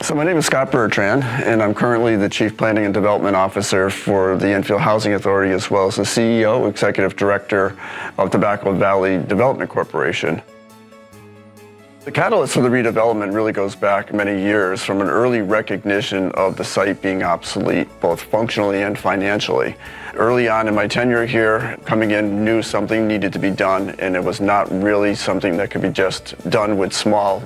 So my name is Scott Bertrand, and I'm currently the Chief Planning and Development Officer for the Enfield Housing Authority, as well as the CEO, Executive Director of Tobacco Valley Development Corporation. The catalyst for the redevelopment really goes back many years from an early recognition of the site being obsolete, both functionally and financially. Early on in my tenure here, coming in, knew something needed to be done, and it was not really something that could be just done with small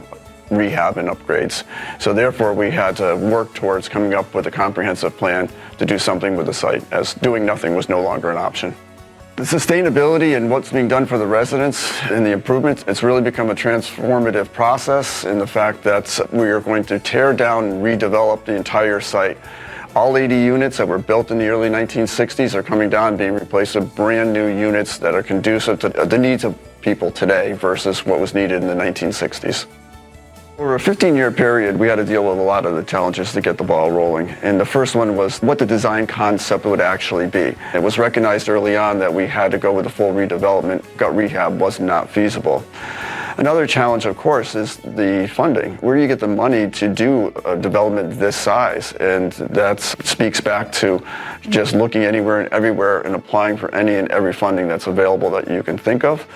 rehab and upgrades. So therefore we had to work towards coming up with a comprehensive plan to do something with the site, as doing nothing was no longer an option. The sustainability and what's being done for the residents and the improvements, it's really become a transformative process in the fact that we are going to tear down and redevelop the entire site. All 80 units that were built in the early 1960s are coming down and being replaced with brand new units that are conducive to the needs of people today versus what was needed in the 1960s. Over a 15-year period, we had to deal with a lot of the challenges to get the ball rolling. And the first one was what the design concept would actually be. It was recognized early on that we had to go with a full redevelopment. Gut rehab was not feasible. Another challenge, of course, is the funding. Where do you get the money to do a development this size? And that speaks back to just looking anywhere and everywhere and applying for any and every funding that's available that you can think of.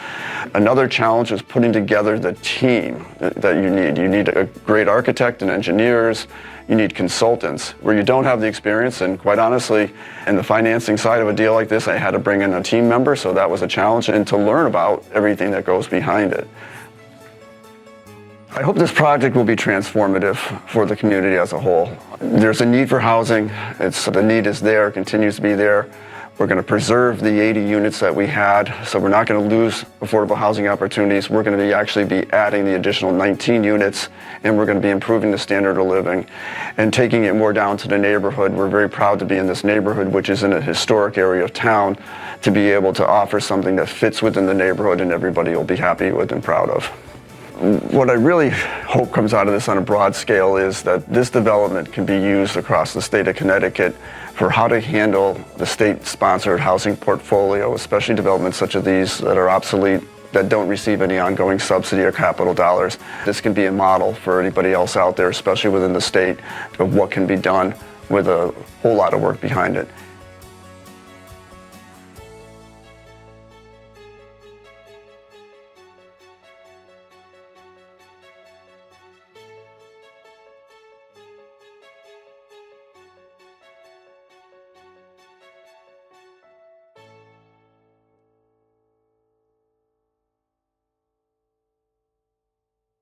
Another challenge is putting together the team that you need. You need a great architect and engineers. You need consultants. Where you don't have the experience, and quite honestly, in the financing side of a deal like this, I had to bring in a team member, so that was a challenge, and to learn about everything that goes behind it. I hope this project will be transformative for the community as a whole. There's a need for housing. The need is there, continues to be there. We're going to preserve the 80 units that we had, so we're not going to lose affordable housing opportunities. We're going to actually be adding the additional 19 units, and we're going to be improving the standard of living and taking it more down to the neighborhood. We're very proud to be in this neighborhood, which is in a historic area of town, to be able to offer something that fits within the neighborhood and everybody will be happy with and proud of. What I really hope comes out of this on a broad scale is that this development can be used across the state of Connecticut for how to handle the state-sponsored housing portfolio, especially developments such as these that are obsolete, that don't receive any ongoing subsidy or capital dollars. This can be a model for anybody else out there, especially within the state, of what can be done with a whole lot of work behind it.